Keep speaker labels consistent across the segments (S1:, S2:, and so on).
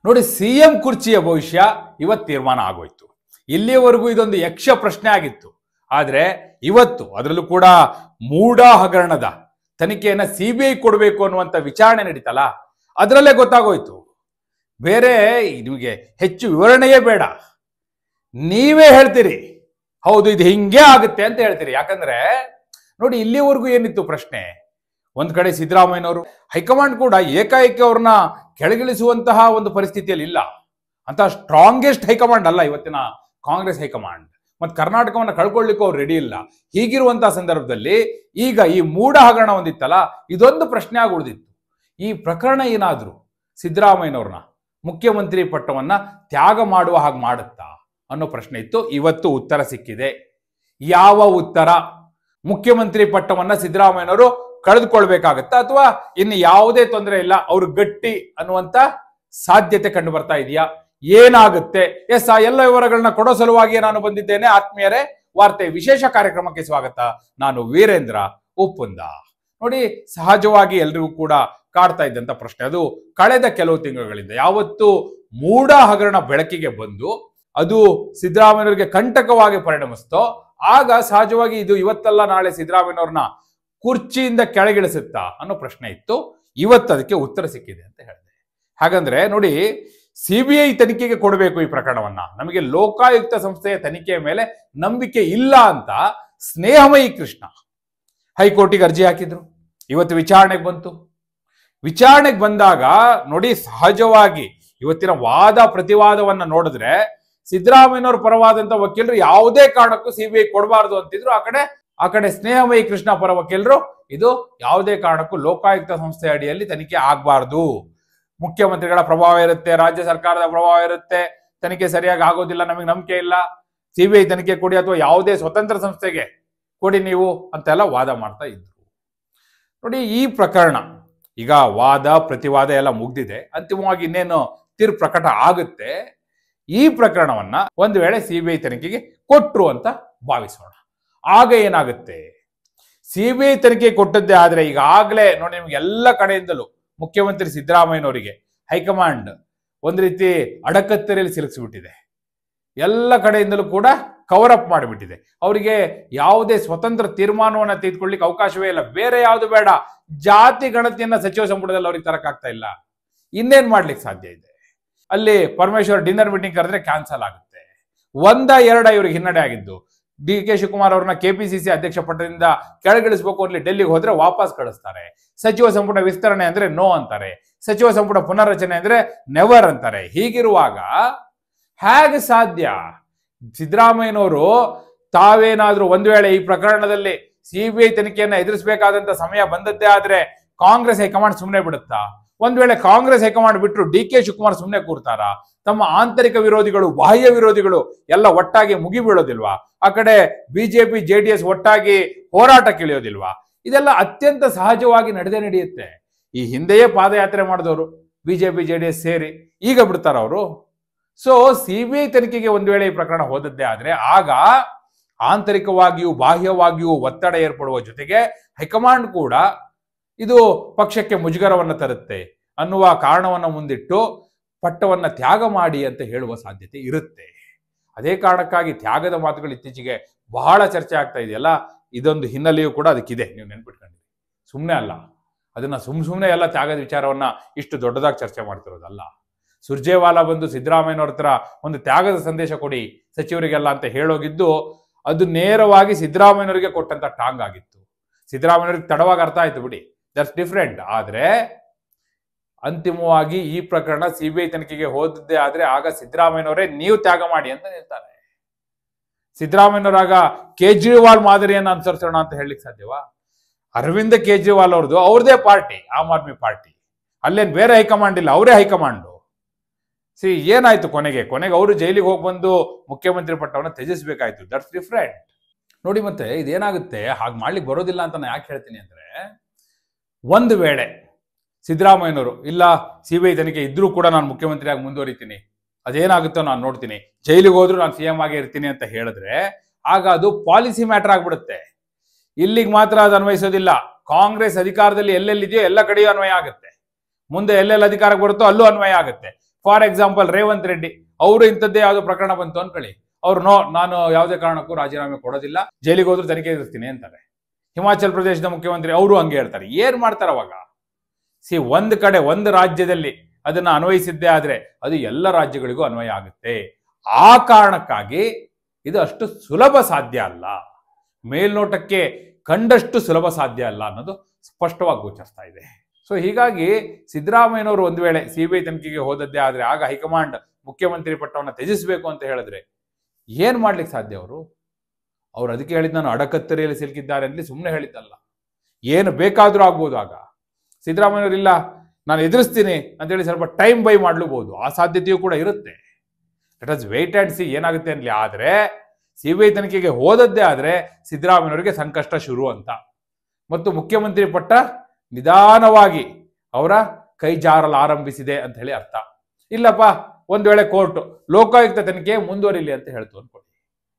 S1: ನೋಡಿ, ಸಿಎಂ ಕುರ್ಚಿಯ ಭವಿಷ್ಯ ಇವತ್ತು ತೀರ್ಮಾನ ಆಗೋಯ್ತು. ಇಲ್ಲಿಯವರೆಗೂ ಇದೊಂದು ಯಕ್ಷ ಪ್ರಶ್ನೆ ಆಗಿತ್ತು. ಆದ್ರೆ ಇವತ್ತು ಅದರಲ್ಲೂ ಕೂಡ ಮೂಡ ಹಗರಣದ ತನಿಖೆಯನ್ನ ಸಿಬಿಐ ಕೊಡಬೇಕು ಅನ್ನುವಂಥ ವಿಚಾರಣೆ ನಡೀತಲ್ಲ, ಅದರಲ್ಲೇ ಗೊತ್ತಾಗೋಯ್ತು. ಬೇರೆ ನಿಮಗೆ ಹೆಚ್ಚು ವಿವರಣೆಯೇ ಬೇಡ, ನೀವೇ ಹೇಳ್ತೀರಿ ಹೌದು ಇದು ಹಿಂಗೆ ಆಗುತ್ತೆ ಅಂತ ಹೇಳ್ತೀರಿ. ಯಾಕಂದ್ರೆ ನೋಡಿ, ಇಲ್ಲಿವರೆಗೂ ಏನಿತ್ತು ಪ್ರಶ್ನೆ, ಒಂದ್ ಕಡೆ ಸಿದ್ದರಾಮಯ್ಯನವರು, ಹೈಕಮಾಂಡ್ ಕೂಡ ಏಕಾಏಕಿ ಅವ್ರನ್ನ ಕೆಳಗಿಳಿಸುವಂತಹ ಒಂದು ಪರಿಸ್ಥಿತಿಯಲ್ಲಿ ಇಲ್ಲ ಅಂತ. ಸ್ಟ್ರಾಂಗೆಸ್ಟ್ ಹೈಕಮಾಂಡ್ ಅಲ್ಲ ಇವತ್ತಿನ ಕಾಂಗ್ರೆಸ್ ಹೈಕಮಾಂಡ್. ಮತ್ತು ಕರ್ನಾಟಕವನ್ನು ಕಳ್ಕೊಳ್ಳಿಕ್ಕೂ ಅವ್ರು ರೆಡಿ ಇಲ್ಲ. ಹೀಗಿರುವಂತಹ ಸಂದರ್ಭದಲ್ಲಿ ಈಗ ಈ ಮೂಡ ಹಗರಣ ಒಂದಿತ್ತಲ್ಲ, ಇದೊಂದು ಪ್ರಶ್ನೆ ಆಗಿ ಉಳಿದಿತ್ತು. ಈ ಪ್ರಕರಣ ಏನಾದ್ರು ಸಿದ್ದರಾಮಯ್ಯನವ್ರನ್ನ ಮುಖ್ಯಮಂತ್ರಿ ಪಟ್ಟವನ್ನ ತ್ಯಾಗ ಮಾಡುವ ಹಾಗೆ ಮಾಡುತ್ತಾ ಅನ್ನೋ ಪ್ರಶ್ನೆ ಇತ್ತು. ಇವತ್ತು ಉತ್ತರ ಸಿಕ್ಕಿದೆ. ಯಾವ ಉತ್ತರ? ಮುಖ್ಯಮಂತ್ರಿ ಪಟ್ಟವನ್ನ ಸಿದ್ದರಾಮಯ್ಯನವರು ಕಳೆದುಕೊಳ್ಬೇಕಾಗತ್ತಾ ಅಥವಾ ಇನ್ನು ಯಾವುದೇ ತೊಂದರೆ ಇಲ್ಲ ಅವರು ಗಟ್ಟಿ ಅನ್ನುವಂತ ಸಾಧ್ಯತೆ ಕಂಡು ಬರ್ತಾ ಇದೆಯಾ? ಏನಾಗುತ್ತೆ? ಎಸ್, ಆ ಎಲ್ಲ ವಿವರಗಳನ್ನ ಕೊಡೋ ಸಲುವಾಗಿ ನಾನು ಬಂದಿದ್ದೇನೆ. ಆತ್ಮೀಯರೇ, ವಾರ್ತೆ ವಿಶೇಷ ಕಾರ್ಯಕ್ರಮಕ್ಕೆ ಸ್ವಾಗತ. ನಾನು ವೀರೇಂದ್ರ ಉಪ್ಪುಂದ. ನೋಡಿ, ಸಹಜವಾಗಿ ಎಲ್ರಿಗೂ ಕೂಡ ಕಾಡ್ತಾ ಇದ್ದಂತ ಪ್ರಶ್ನೆ ಅದು ಕಳೆದ ಕೆಲವು ತಿಂಗಳುಗಳಿಂದ. ಯಾವತ್ತು ಮೂಡ ಹಗರಣ ಬೆಳಕಿಗೆ ಬಂದು ಅದು ಸಿದ್ದರಾಮಯ್ಯನವರಿಗೆ ಕಂಟಕವಾಗಿ ಪರಿಣಮಿಸ್ತೋ ಆಗ ಸಹಜವಾಗಿ ಇದು ಇವತ್ತಲ್ಲ ನಾಳೆ ಸಿದ್ದರಾಮಯ್ಯನವ್ರನ್ನ ಕುರ್ಚಿಯಿಂದ ಕೆಳಗಿಳಿಸುತ್ತಾ ಅನ್ನೋ ಪ್ರಶ್ನೆ ಇತ್ತು. ಇವತ್ತು ಅದಕ್ಕೆ ಉತ್ತರ ಸಿಕ್ಕಿದೆ ಅಂತ ಹೇಳಿದೆ. ಹಾಗಂದ್ರೆ ನೋಡಿ, ಸಿಬಿಐ ತನಿಖೆಗೆ ಕೊಡಬೇಕು ಈ ಪ್ರಕರಣವನ್ನ, ನಮಗೆ ಲೋಕಾಯುಕ್ತ ಸಂಸ್ಥೆಯ ತನಿಖೆಯ ಮೇಲೆ ನಂಬಿಕೆ ಇಲ್ಲ ಅಂತ ಸ್ನೇಹಮಯಿ ಕೃಷ್ಣ ಹೈಕೋರ್ಟಿಗೆ ಅರ್ಜಿ ಹಾಕಿದ್ರು. ಇವತ್ತು ವಿಚಾರಣೆಗೆ ಬಂತು. ವಿಚಾರಣೆಗೆ ಬಂದಾಗ ನೋಡಿ, ಸಹಜವಾಗಿ ಇವತ್ತಿನ ವಾದ ಪ್ರತಿವಾದವನ್ನ ನೋಡಿದ್ರೆ ಸಿದ್ದರಾಮಯ್ಯನವ್ರ ಪರವಾದಂತ ವಕೀಲರು ಯಾವುದೇ ಕಾರಣಕ್ಕೂ ಸಿಬಿಐ ಕೊಡಬಾರದು ಅಂತಿದ್ರು. ಆ ಕಡೆ ಸ್ನೇಹಮಯಿ ಕೃಷ್ಣ ಪರ ವಕೀಲರು ಇದು ಯಾವುದೇ ಕಾರಣಕ್ಕೂ ಲೋಕಾಯುಕ್ತ ಸಂಸ್ಥೆ ಅಡಿಯಲ್ಲಿ ತನಿಖೆ ಆಗ್ಬಾರ್ದು, ಮುಖ್ಯಮಂತ್ರಿಗಳ ಪ್ರಭಾವ ಇರುತ್ತೆ, ರಾಜ್ಯ ಸರ್ಕಾರದ ಪ್ರಭಾವ ಇರುತ್ತೆ, ತನಿಖೆ ಸರಿಯಾಗಿ ಆಗೋದಿಲ್ಲ, ನಮಗೆ ನಂಬಿಕೆ ಇಲ್ಲ, ಸಿಬಿಐ ತನಿಖೆ ಕೊಡಿ ಅಥವಾ ಯಾವುದೇ ಸ್ವತಂತ್ರ ಸಂಸ್ಥೆಗೆ ಕೊಡಿ ನೀವು ಅಂತೆಲ್ಲ ವಾದ ಮಾಡ್ತಾ ಇದ್ರು. ನೋಡಿ, ಈ ಪ್ರಕರಣ ಈಗ ವಾದ ಪ್ರತಿವಾದ ಎಲ್ಲ ಮುಗ್ದಿದೆ. ಅಂತಿಮವಾಗಿ ಇನ್ನೇನು ತೀರ್ಪು ಪ್ರಕಟ ಆಗುತ್ತೆ. ಈ ಪ್ರಕರಣವನ್ನ ಒಂದು ವೇಳೆ ಸಿಬಿಐ ತನಿಖೆಗೆ ಕೊಟ್ರು ಅಂತ ಭಾವಿಸೋಣ. ಆಗ ಏನಾಗುತ್ತೆ? ಸಿಬಿಐ ತನಿಖೆ ಕೊಟ್ಟದ್ದೇ ಆದ್ರೆ ಈಗಾಗಲೇ ನೋಡಿ, ನಿಮ್ಗೆ ಎಲ್ಲ ಕಡೆಯಿಂದಲೂ ಮುಖ್ಯಮಂತ್ರಿ ಸಿದ್ದರಾಮಯ್ಯನವರಿಗೆ ಹೈಕಮಾಂಡ್ ಒಂದು ರೀತಿ ಅಡಕತ್ತರೆಯಲ್ಲಿ ಸಿಲುಕಿಸ್ಬಿಟ್ಟಿದೆ. ಎಲ್ಲ ಕಡೆಯಿಂದಲೂ ಕೂಡ ಕವರ್ ಅಪ್ ಮಾಡಿಬಿಟ್ಟಿದೆ. ಅವರಿಗೆ ಯಾವುದೇ ಸ್ವತಂತ್ರ ತೀರ್ಮಾನವನ್ನ ತೆಗೆದುಕೊಳ್ಳಿಕ್ಕೆ ಅವಕಾಶವೇ ಇಲ್ಲ. ಬೇರೆ ಯಾವುದು ಬೇಡ, ಜಾತಿ ಗಣತಿಯನ್ನ ಸಚಿವ ಸಂಪುಟದಲ್ಲಿ ಅವ್ರಿಗೆ ತರಕಾಗ್ತಾ ಇಲ್ಲ. ಇನ್ನೇನ್ ಮಾಡ್ಲಿಕ್ಕೆ ಸಾಧ್ಯ ಇದೆ? ಅಲ್ಲಿ ಪರಮೇಶ್ವರ್ ಡಿನ್ನರ್ ಮೀಟಿಂಗ್ ಕರೆದ್ರೆ ಕ್ಯಾನ್ಸಲ್ ಆಗುತ್ತೆ. ಎರಡ ಇವ್ರಿಗೆ ಹಿನ್ನಡೆ ಆಗಿದ್ದು. ಡಿ.ಕೆ. ಶಿವಕುಮಾರ್ ಅವ್ರನ್ನ ಕೆಪಿಸಿಸಿ ಅಧ್ಯಕ್ಷ ಪಟ್ಟದಿಂದ ಕೆಳಗಿಳಿಸಬೇಕು ಅಲ್ಲಿ ಡೆಲ್ಲಿಗೆ ಹೋದ್ರೆ ವಾಪಸ್ ಕಳಿಸ್ತಾರೆ. ಸಚಿವ ಸಂಪುಟ ವಿಸ್ತರಣೆ ಅಂದ್ರೆ ನೋ ಅಂತಾರೆ. ಸಚಿವ ಸಂಪುಟ ಪುನರ್ರಚನೆ ಅಂದ್ರೆ ನೆವರ್ ಅಂತಾರೆ. ಹೀಗಿರುವಾಗ ಹೇಗೆ ಸಾಧ್ಯ? ಸಿದ್ದರಾಮಯ್ಯನವರು ತಾವೇನಾದ್ರೂ ಒಂದು ವೇಳೆ ಈ ಪ್ರಕರಣದಲ್ಲಿ ಸಿಬಿಐ ತನಿಖೆಯನ್ನ ಎದುರಿಸಬೇಕಾದಂತ ಸಮಯ ಬಂದದ್ದೇ ಆದ್ರೆ ಕಾಂಗ್ರೆಸ್ ಹೈಕಮಾಂಡ್ ಸುಮ್ಮನೆ ಬಿಡುತ್ತಾ? ಒಂದ್ ವೇಳೆ ಕಾಂಗ್ರೆಸ್ ಹೈಕಮಾಂಡ್ ಬಿಟ್ಟರು ಡಿ.ಕೆ. ಶಿವಕುಮಾರ್ ಸುಮ್ಮನೆ ಕೂರ್ತಾರ? ತಮ್ಮ ಆಂತರಿಕ ವಿರೋಧಿಗಳು, ಬಾಹ್ಯ ವಿರೋಧಿಗಳು ಎಲ್ಲ ಒಟ್ಟಾಗಿ ಮುಗಿಬೀಳೋದಿಲ್ವಾ? ಆ ಕಡೆ ಬಿಜೆಪಿ ಜೆಡಿಎಸ್ ಒಟ್ಟಾಗಿ ಹೋರಾಟಕ್ಕೆ ಇಳಿಯೋದಿಲ್ವಾ? ಇದೆಲ್ಲ ಅತ್ಯಂತ ಸಹಜವಾಗಿ ನಡೆಯುತ್ತೆ. ಈ ಹಿಂದೆಯೇ ಪಾದಯಾತ್ರೆ ಮಾಡಿದವರು ಬಿಜೆಪಿ ಜೆಡಿಎಸ್ ಸೇರಿ ಈಗ ಬಿಡ್ತಾರ ಅವರು? ಸೊ ಸಿಬಿಐ ತನಿಖೆಗೆ ಒಂದು ವೇಳೆ ಈ ಪ್ರಕರಣ ಹೋದದ್ದೇ ಆದ್ರೆ ಆಗ ಆಂತರಿಕವಾಗಿಯೂ ಬಾಹ್ಯವಾಗಿಯೂ ಒತ್ತಡ ಏರ್ಪಡುವ ಜೊತೆಗೆ ಹೈಕಮಾಂಡ್ ಕೂಡ ಇದು ಪಕ್ಷಕ್ಕೆ ಮುಜುಗರವನ್ನ ತರುತ್ತೆ ಅನ್ನುವ ಕಾರಣವನ್ನ ಮುಂದಿಟ್ಟು ಪಟ್ಟವನ್ನ ತ್ಯಾಗ ಮಾಡಿ ಅಂತ ಹೇಳುವ ಸಾಧ್ಯತೆ ಇರುತ್ತೆ. ಅದೇ ಕಾರಣಕ್ಕಾಗಿ ತ್ಯಾಗದ ಮಾತುಗಳು ಇತ್ತೀಚೆಗೆ ಬಹಳ ಚರ್ಚೆ ಆಗ್ತಾ ಇದೆಯಲ್ಲ, ಇದೊಂದು ಹಿನ್ನೆಲೆಯೂ ಕೂಡ ಅದಕ್ಕಿದೆ. ನೀವು ನೆನ್ಪಿಟ್ಕೊಂಡಿರಿ, ಸುಮ್ಮನೆ ಅಲ್ಲ. ಅದನ್ನ ಸುಮ್ಮನೆ ಎಲ್ಲ ತ್ಯಾಗದ ವಿಚಾರವನ್ನ ಇಷ್ಟು ದೊಡ್ಡದಾಗಿ ಚರ್ಚೆ ಮಾಡ್ತಿರೋದಲ್ಲ. ಸುರ್ಜೇವಾಲಾ ಬಂದು ಸಿದ್ದರಾಮಯ್ಯನವ್ರ ಹತ್ರ ಒಂದು ತ್ಯಾಗದ ಸಂದೇಶ ಕೊಡಿ ಸಚಿವರಿಗೆಲ್ಲ ಅಂತ ಹೇಳೋಗಿದ್ದು, ಅದು ನೇರವಾಗಿ ಸಿದ್ದರಾಮಯ್ಯನವರಿಗೆ ಕೊಟ್ಟಂತ ಟಾಂಗ್ ಆಗಿತ್ತು. ಸಿದ್ದರಾಮಯ್ಯನವ್ರಿಗೆ ತಡವಾಗಿ ಅರ್ಥ ಆಯ್ತು ಬಿಡಿ, ದಟ್ಸ್ ಡಿಫ್ರೆಂಟ್. ಆದ್ರೆ ಅಂತಿಮವಾಗಿ ಈ ಪ್ರಕರಣ ಸಿಬಿಐ ತನಿಖೆಗೆ ಹೋದದ್ದೇ ಆದ್ರೆ ಆಗ ಸಿದ್ದರಾಮಯ್ಯನವರೇ ನೀವು ತ್ಯಾಗ ಮಾಡಿ ಅಂತ ಹೇಳ್ತಾರೆ. ಸಿದ್ದರಾಮಯ್ಯನವರಾಗ ಕೇಜ್ರಿವಾಲ್ ಮಾದರಿಯನ್ನು ಅನುಸರಿಸೋಣ ಅಂತ ಹೇಳಲಿಕ್ಕೆ ಸಾಧ್ಯವಾ? ಅರವಿಂದ್ ಕೇಜ್ರಿವಾಲ್ ಅವ್ರದೇ ಪಾರ್ಟಿ, ಆಮ್ ಆದ್ಮಿ ಪಾರ್ಟಿ. ಅಲ್ಲೇನ್ ಬೇರೆ ಹೈಕಮಾಂಡ್ ಇಲ್ಲ, ಅವರೇ ಹೈಕಮಾಂಡು. ಏನಾಯ್ತು ಕೊನೆಗೆ ಅವರು ಜೈಲಿಗೆ ಹೋಗಿ ಬಂದು ಮುಖ್ಯಮಂತ್ರಿ ಪಟ್ಟವನ್ನು ತ್ಯಜಿಸಬೇಕಾಯ್ತು. That's different. ನೋಡಿ, ಮತ್ತೆ ಇದೇನಾಗುತ್ತೆ, ಹಾಗೆ ಮಾಡ್ಲಿಕ್ಕೆ ಬರೋದಿಲ್ಲ ಅಂತ ನಾನು ಯಾಕೆ ಹೇಳ್ತೀನಿ ಅಂದ್ರೆ, ಒಂದು ವೇಳೆ ಸಿದ್ದರಾಮಯ್ಯನವರು ಇಲ್ಲ ಸಿಬಿಐ ತನಿಖೆ ಇದ್ರೂ ಕೂಡ ನಾನು ಮುಖ್ಯಮಂತ್ರಿಯಾಗಿ ಮುಂದುವರಿತೀನಿ, ಅದೇನಾಗುತ್ತೋ ನಾನು ನೋಡ್ತೀನಿ, ಜೈಲಿಗೆ ಹೋದ್ರು ನಾನು ಸಿಎಂ ಆಗಿ ಇರ್ತೀನಿ ಅಂತ ಹೇಳಿದ್ರೆ ಆಗ ಅದು ಪಾಲಿಸಿ ಮ್ಯಾಟರ್ ಆಗ್ಬಿಡುತ್ತೆ. ಇಲ್ಲಿಗೆ ಮಾತ್ರ ಅದು ಅನ್ವಯಿಸೋದಿಲ್ಲ. ಕಾಂಗ್ರೆಸ್ ಅಧಿಕಾರದಲ್ಲಿ ಎಲ್ಲೆಲ್ಲಿದೆಯೋ ಎಲ್ಲ ಕಡೆಯೂ ಅನ್ವಯ ಆಗುತ್ತೆ. ಮುಂದೆ ಎಲ್ಲೆಲ್ಲಿ ಅಧಿಕಾರಕ್ಕೆ ಬರುತ್ತೋ ಅಲ್ಲೂ ಅನ್ವಯ ಆಗುತ್ತೆ. ಫಾರ್ ಎಕ್ಸಾಂಪಲ್ ರೇವಂತ್ ರೆಡ್ಡಿ ಅವರು ಇಂಥದ್ದೇ ಯಾವ್ದೋ ಪ್ರಕರಣ ಬಂತು ಅನ್ಕೊಳ್ಳಿ, ಅವ್ರು ನಾನು ಯಾವುದೇ ಕಾರಣಕ್ಕೂ ರಾಜೀನಾಮೆ ಕೊಡೋದಿಲ್ಲ, ಜೈಲಿಗೆ ಹೋದ್ರೂ ತನಿಖೆ ಎದುರಿಸ್ತೀನಿ ಅಂತಾರೆ. ಹಿಮಾಚಲ್ ಪ್ರದೇಶದ ಮುಖ್ಯಮಂತ್ರಿ ಅವರು ಹಂಗೆ ಹೇಳ್ತಾರೆ. ಏನ್ ಮಾಡ್ತಾರೆ ಅವಾಗ? ಒಂದ್ ಕಡೆ ಒಂದು ರಾಜ್ಯದಲ್ಲಿ ಅದನ್ನ ಅನ್ವಯಿಸಿದ್ದೇ ಆದ್ರೆ ಅದು ಎಲ್ಲ ರಾಜ್ಯಗಳಿಗೂ ಅನ್ವಯ ಆಗುತ್ತೆ. ಆ ಕಾರಣಕ್ಕಾಗಿ ಇದು ಅಷ್ಟು ಸುಲಭ ಸಾಧ್ಯ ಅಲ್ಲ, ಮೇಲ್ನೋಟಕ್ಕೆ ಕಂಡಷ್ಟು ಸುಲಭ ಸಾಧ್ಯ ಅಲ್ಲ ಅನ್ನೋದು ಸ್ಪಷ್ಟವಾಗಿ ಗೋಚರಿಸ್ತಾ ಇದೆ. ಸೊ ಹೀಗಾಗಿ ಸಿದ್ದರಾಮಯ್ಯನವರು ಒಂದು ವೇಳೆ ಸಿಬಿಐ ತನಿಖೆಗೆ ಹೋದದ್ದೇ ಆದ್ರೆ ಆಗ ಹೈಕಮಾಂಡ್ ಮುಖ್ಯಮಂತ್ರಿ ಪಟ್ಟವನ್ನು ತ್ಯಜಿಸಬೇಕು ಅಂತ ಹೇಳಿದ್ರೆ ಏನ್ ಮಾಡ್ಲಿಕ್ಕೆ ಸಾಧ್ಯ? ಅವ್ರು ಅದಕ್ಕೆ ಹೇಳಿದ್ ನಾನು ಅಡಕತ್ತರಿಯಲ್ಲಿ ಸಿಲುಕಿದ್ದಾರೆ ಅಂತ ಸುಮ್ಮನೆ ಹೇಳಿದ್ದಲ್ಲ, ಏನು ಬೇಕಾದ್ರೂ ಆಗ್ಬೋದು. ಆಗ ಸಿದ್ದರಾಮಯ್ಯವರು ಇಲ್ಲ ನಾನು ಎದುರಿಸ್ತೀನಿ ಅಂತೇಳಿ ಸ್ವಲ್ಪ ಟೈಮ್ ಬೈ ಮಾಡ್ಲೂಬಹುದು, ಆ ಸಾಧ್ಯತೆಯೂ ಕೂಡ ಇರುತ್ತೆ. Let us wait and see ಏನಾಗುತ್ತೆ ಅನ್ಲಿ. ಆದ್ರೆ ಸಿಬಿಐ ತನಿಖೆಗೆ ಹೋದದ್ದೇ ಆದ್ರೆ ಸಿದ್ದರಾಮಯ್ಯನವರಿಗೆ ಸಂಕಷ್ಟ ಶುರು ಅಂತ, ಮತ್ತು ಮುಖ್ಯಮಂತ್ರಿ ಪಟ್ಟ ನಿಧಾನವಾಗಿ ಅವರ ಕೈ ಜಾರಲು ಆರಂಭಿಸಿದೆ ಅಂತ ಹೇಳಿ ಅರ್ಥ. ಇಲ್ಲಪ್ಪ ಒಂದ್ ವೇಳೆ ಕೋರ್ಟ್ ಲೋಕಾಯುಕ್ತ ತನಿಖೆ ಮುಂದುವರಿಲಿ ಅಂತ ಹೇಳ್ತು ಅನ್ಕೊಳ್ಳಿ,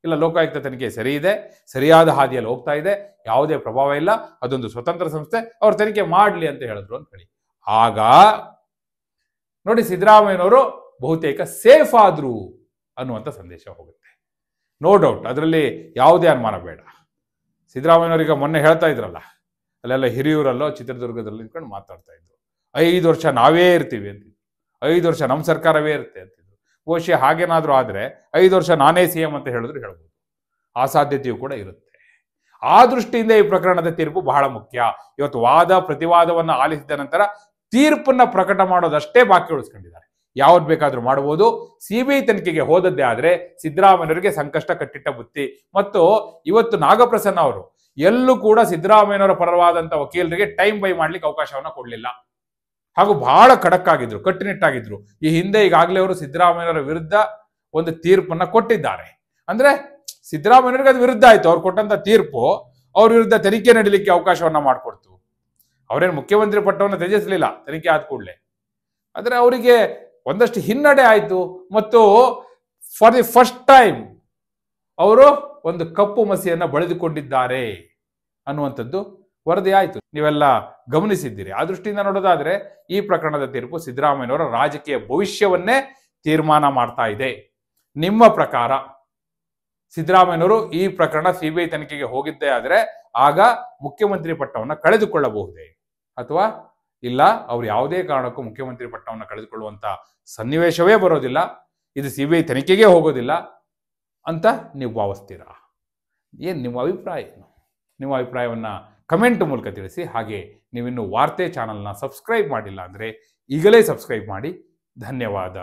S1: ಇಲ್ಲ ಲೋಕಾಯುಕ್ತ ತನಿಖೆ ಸರಿ ಇದೆ, ಸರಿಯಾದ ಹಾದಿಯಲ್ಲಿ ಹೋಗ್ತಾ ಇದೆ, ಯಾವುದೇ ಪ್ರಭಾವ ಇಲ್ಲ, ಅದೊಂದು ಸ್ವತಂತ್ರ ಸಂಸ್ಥೆ, ಅವ್ರ ತನಿಖೆ ಮಾಡ್ಲಿ ಅಂತ ಹೇಳಿದ್ರು ಅನ್ಕೊಳ್ಳಿ. ಆಗ ನೋಡಿ ಸಿದ್ದರಾಮಯ್ಯನವರು ಬಹುತೇಕ ಸೇಫ್ ಆದ್ರು ಅನ್ನುವಂಥ ಸಂದೇಶ ಹೋಗುತ್ತೆ. ನೋ ಡೌಟ್, ಅದರಲ್ಲಿ ಯಾವುದೇ ಅನುಮಾನ ಬೇಡ. ಸಿದ್ದರಾಮಯ್ಯನವರಿಗೆ ಮೊನ್ನೆ ಹೇಳ್ತಾ ಇದ್ರಲ್ಲ, ಅಲ್ಲೆಲ್ಲ ಹಿರಿಯೂರಲ್ಲೋ ಚಿತ್ರದುರ್ಗದಲ್ಲಿ ನಿಂತ್ಕೊಂಡು ಮಾತಾಡ್ತಾ ಇದ್ರು, 5 ವರ್ಷ ನಾವೇ ಇರ್ತೀವಿ ಅಂತಿದ್ರು, 5 ವರ್ಷ ನಮ್ಮ ಸರ್ಕಾರವೇ ಇರುತ್ತೆ ಅಂತಿದ್ರು. ಬಹುಶಃ ಹಾಗೇನಾದ್ರೂ ಆದ್ರೆ 5 ವರ್ಷ ನಾನೇ CM ಅಂತ ಹೇಳಿದ್ರು ಹೇಳ್ಬೋದು, ಆ ಸಾಧ್ಯತೆಯೂ ಕೂಡ ಇರುತ್ತೆ. ಆ ದೃಷ್ಟಿಯಿಂದ ಈ ಪ್ರಕರಣದ ತೀರ್ಪು ಬಹಳ ಮುಖ್ಯ. ಇವತ್ತು ವಾದ ಪ್ರತಿವಾದವನ್ನು ಆಲಿಸಿದ ನಂತರ ತೀರ್ಪನ್ನ ಪ್ರಕಟ ಮಾಡೋದಷ್ಟೇ ಬಾಕಿ ಉಳಿಸ್ಕೊಂಡಿದ್ದಾರೆ. ಯಾವ್ದು ಬೇಕಾದ್ರೂ ಮಾಡಬಹುದು. ಸಿಬಿಐ ತನಿಖೆಗೆ ಹೋದದ್ದೇ ಆದ್ರೆ ಸಿದ್ದರಾಮಯ್ಯನವರಿಗೆ ಸಂಕಷ್ಟ ಕಟ್ಟಿಟ್ಟ ಬುತ್ತಿ. ಮತ್ತು ಇವತ್ತು ನಾಗಪ್ರಸನ್ನ ಅವರು ಎಲ್ಲೂ ಕೂಡ ಸಿದ್ದರಾಮಯ್ಯನವರ ಪರವಾದಂತ ವಕೀಲರಿಗೆ ಟೈಮ್ ಬೈ ಮಾಡ್ಲಿಕ್ಕೆ ಅವಕಾಶವನ್ನ ಕೊಡ್ಲಿಲ್ಲ, ಹಾಗೂ ಬಹಳ ಖಡಕ್ ಆಗಿದ್ರು, ಕಟ್ಟುನಿಟ್ಟಾಗಿದ್ರು. ಈ ಹಿಂದೆ ಈಗಾಗಲೇ ಅವರು ಸಿದ್ದರಾಮಯ್ಯನವರ ವಿರುದ್ಧ ಒಂದು ತೀರ್ಪನ್ನ ಕೊಟ್ಟಿದ್ದಾರೆ. ಅಂದ್ರೆ ಸಿದ್ದರಾಮಯ್ಯನವರಿಗೆ ಅದು ವಿರುದ್ಧ ಆಯ್ತು, ಅವ್ರು ಕೊಟ್ಟಂತ ತೀರ್ಪು ಅವ್ರ ವಿರುದ್ಧ ತನಿಖೆ ನಡೀಲಿಕ್ಕೆ ಅವಕಾಶವನ್ನ ಮಾಡಿಕೊಡ್ತು. ಅವರೇನು ಮುಖ್ಯಮಂತ್ರಿ ಪಟ್ಟವನ್ನು ತ್ಯಜಿಸಲಿಲ್ಲ ತನಿಖೆ ಆದ ಕೂಡಲೇ, ಆದ್ರೆ ಅವರಿಗೆ ಒಂದಷ್ಟು ಹಿನ್ನಡೆ ಆಯ್ತು. ಮತ್ತು ಫಾರ್ ದಿ ಫಸ್ಟ್ ಟೈಮ್ ಅವರು ಒಂದು ಕಪ್ಪು ಮಸಿಯನ್ನ ಬಳಿದುಕೊಂಡಿದ್ದಾರೆ ಅನ್ನುವಂಥದ್ದು ವರದಿ ಆಯ್ತು, ನೀವೆಲ್ಲ ಗಮನಿಸಿದ್ದೀರಿ. ಆ ದೃಷ್ಟಿಯಿಂದ ನೋಡೋದಾದ್ರೆ ಈ ಪ್ರಕರಣದ ತೀರ್ಪು ಸಿದ್ದರಾಮಯ್ಯನವರ ರಾಜಕೀಯ ಭವಿಷ್ಯವನ್ನೇ ತೀರ್ಮಾನ ಮಾಡ್ತಾ ಇದೆ. ನಿಮ್ಮ ಪ್ರಕಾರ ಸಿದ್ದರಾಮಯ್ಯನವರು ಈ ಪ್ರಕರಣ ಸಿಬಿಐ ತನಿಖೆಗೆ ಹೋಗಿದ್ದೇ ಆದ್ರೆ ಆಗ ಮುಖ್ಯಮಂತ್ರಿ ಪಟ್ಟವನ್ನು ಕಳೆದುಕೊಳ್ಳಬಹುದೇ, ಅಥವಾ ಇಲ್ಲ ಅವ್ರು ಯಾವುದೇ ಕಾರಣಕ್ಕೂ ಮುಖ್ಯಮಂತ್ರಿ ಪಟ್ಟವನ್ನು ಕಳೆದುಕೊಳ್ಳುವಂತ ಸನ್ನಿವೇಶವೇ ಬರೋದಿಲ್ಲ, ಇದು ಸಿಬಿಐ ತನಿಖೆಗೆ ಹೋಗೋದಿಲ್ಲ ಅಂತ ನೀವು ಭಾವಿಸ್ತೀರಾ? ಏನ್ ನಿಮ್ಮ ಅಭಿಪ್ರಾಯ ಏನು? ನಿಮ್ಮ ಅಭಿಪ್ರಾಯವನ್ನ ಕಮೆಂಟ್ ಮೂಲಕ ತಿಳಿಸಿ. ಹಾಗೆ ನೀವಿನ್ನು ವಾರ್ತೆ ಚಾನಲ್ನ ಸಬ್ಸ್ಕ್ರೈಬ್ ಮಾಡಿಲ್ಲ ಅಂದ್ರೆ ಈಗಲೇ ಸಬ್ಸ್ಕ್ರೈಬ್ ಮಾಡಿ. ಧನ್ಯವಾದ.